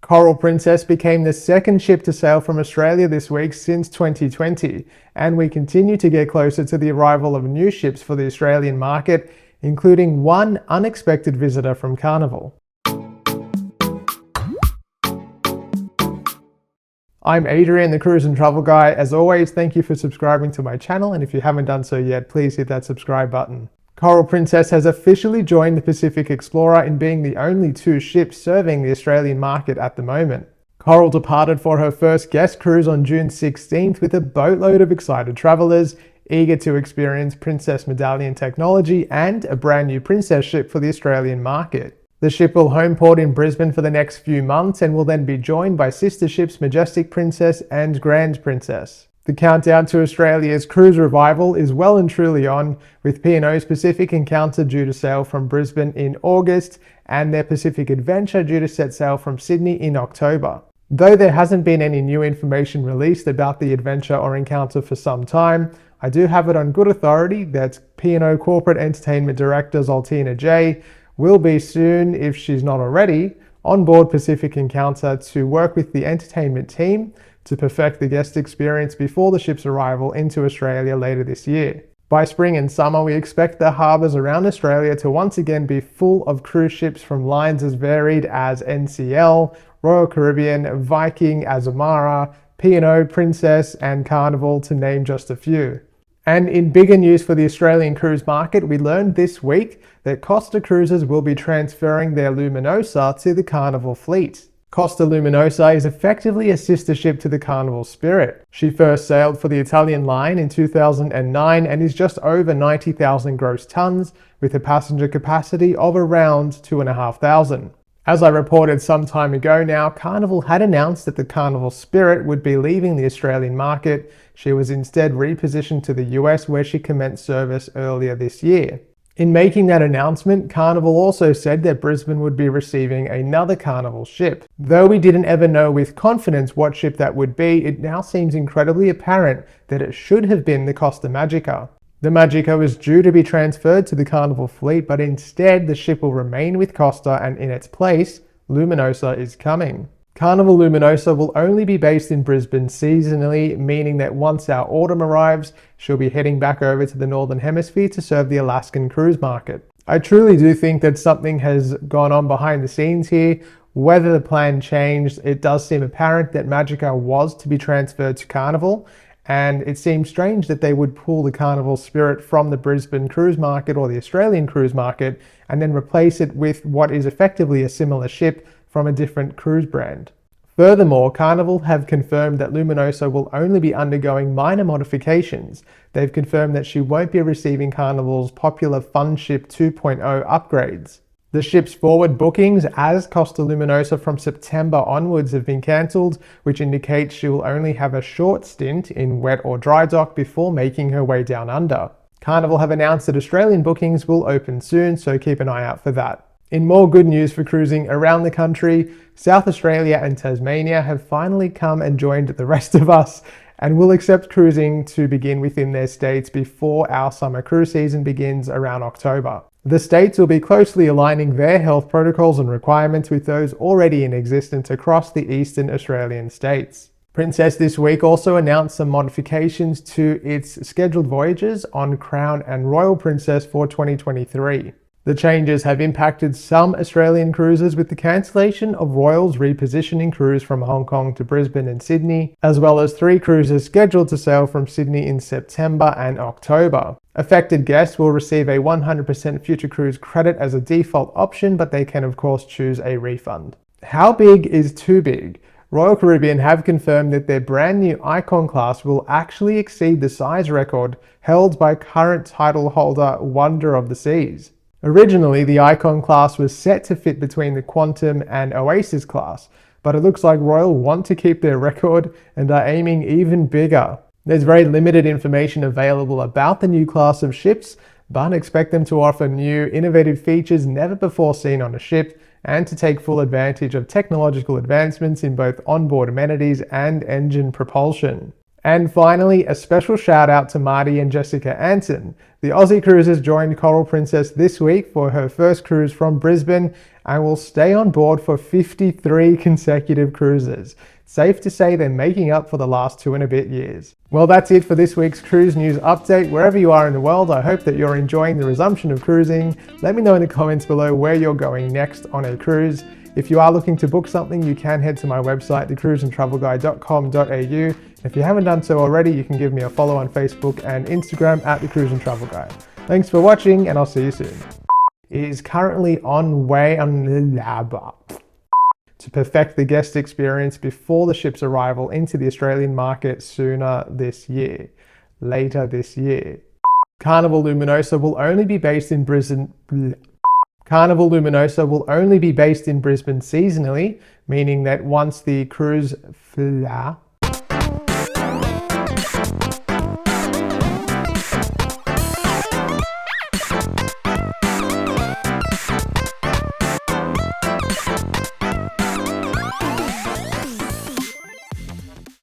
Coral Princess became the second ship to sail from Australia this week since 2020, and we continue to get closer to the arrival of new ships for the Australian market, including one unexpected visitor from Carnival. I'm Adrian, the Cruise and Travel Guy. As always, thank you for subscribing to my channel, and if you haven't done so yet, please hit that subscribe button. Coral Princess has officially joined the Pacific Explorer in being the only two ships serving the Australian market at the moment. Coral departed for her first guest cruise on June 16th with a boatload of excited travellers eager to experience Princess Medallion technology and a brand new Princess ship for the Australian market. The ship will home port in Brisbane for the next few months and will then be joined by sister ships Majestic Princess and Grand Princess. The countdown to Australia's cruise revival is well and truly on, with P&O's Pacific Encounter due to sail from Brisbane in August and their Pacific Adventure due to set sail from Sydney in October. Though there hasn't been any new information released about the Adventure or Encounter for some time, I do have it on good authority that P&O Corporate Entertainment Director Zoltina-J will be soon, if she's not already, on board Pacific Encounter to work with the entertainment team to perfect the guest experience before the ship's arrival into Australia later this year. By spring and summer, we expect the harbours around Australia to once again be full of cruise ships from lines as varied as NCL, Royal Caribbean, Viking, Azamara, P&O, Princess and Carnival, to name just a few. And in bigger news for the Australian cruise market, we learned this week that Costa Cruises will be transferring their Luminosa to the Carnival fleet. Costa Luminosa is effectively a sister ship to the Carnival Spirit. She first sailed for the Italian line in 2009 and is just over 90,000 gross tons with a passenger capacity of around 2,500. As I reported some time ago now, Carnival had announced that the Carnival Spirit would be leaving the Australian market. She was instead repositioned to the US, where she commenced service earlier this year. In making that announcement, Carnival also said that Brisbane would be receiving another Carnival ship. Though we didn't ever know with confidence what ship that would be, it now seems incredibly apparent that it should have been the Costa Magica. The Magica was due to be transferred to the Carnival fleet, but instead the ship will remain with Costa, and in its place, Luminosa is coming. Carnival Luminosa will only be based in Brisbane seasonally, meaning that once our autumn arrives, she'll be heading back over to the Northern Hemisphere to serve the Alaskan cruise market. I truly do think that something has gone on behind the scenes here. Whether the plan changed, it does seem apparent that Magica was to be transferred to Carnival, and it seems strange that they would pull the Carnival Spirit from the Brisbane cruise market or the Australian cruise market and then replace it with what is effectively a similar ship from a different cruise brand. Furthermore, Carnival have confirmed that Luminosa will only be undergoing minor modifications. They've confirmed that she won't be receiving Carnival's popular Fun Ship 2.0 upgrades. The ship's forward bookings as Costa Luminosa from September onwards have been cancelled, which indicates she will only have a short stint in wet or dry dock before making her way down under. Carnival have announced that Australian bookings will open soon, so keep an eye out for that. In more good news for cruising around the country, South Australia and Tasmania have finally come and joined the rest of us and will accept cruising to begin within their states before our summer cruise season begins around October. The states will be closely aligning their health protocols and requirements with those already in existence across the eastern Australian states. Princess this week also announced some modifications to its scheduled voyages on Crown and Royal Princess for 2023. The changes have impacted some Australian cruises, with the cancellation of Royal's repositioning cruise from Hong Kong to Brisbane and Sydney, as well as 3 cruises scheduled to sail from Sydney in September and October. Affected guests will receive a 100% future cruise credit as a default option, but they can of course choose a refund. How big is too big? Royal Caribbean have confirmed that their brand new Icon class will actually exceed the size record held by current title holder Wonder of the Seas. Originally, the Icon class was set to fit between the Quantum and Oasis class, but it looks like Royal want to keep their record and are aiming even bigger. There's very limited information available about the new class of ships, but expect them to offer new, innovative features never before seen on a ship and to take full advantage of technological advancements in both onboard amenities and engine propulsion. And finally, a special shout out to Marty and Jessica Anson. The Aussie cruisers joined Coral Princess this week for her first cruise from Brisbane and will stay on board for 53 consecutive cruises. Safe to say they're making up for the last 2 and a bit years. Well, that's it for this week's cruise news update. Wherever you are in the world, I hope that you're enjoying the resumption of cruising. Let me know in the comments below where you're going next on a cruise. If you are looking to book something, you can head to my website, thecruiseandtravelguide.com.au. If you haven't done so already, you can give me a follow on Facebook and Instagram at The Cruise and Travel Guide. Thanks for watching, and I'll see you soon. It is currently on way on the lab to perfect the guest experience before the ship's arrival into the Australian market later this year. Carnival Luminosa will only be based in Brisbane. Carnival Luminosa will only be based in Brisbane seasonally, meaning that once the cruise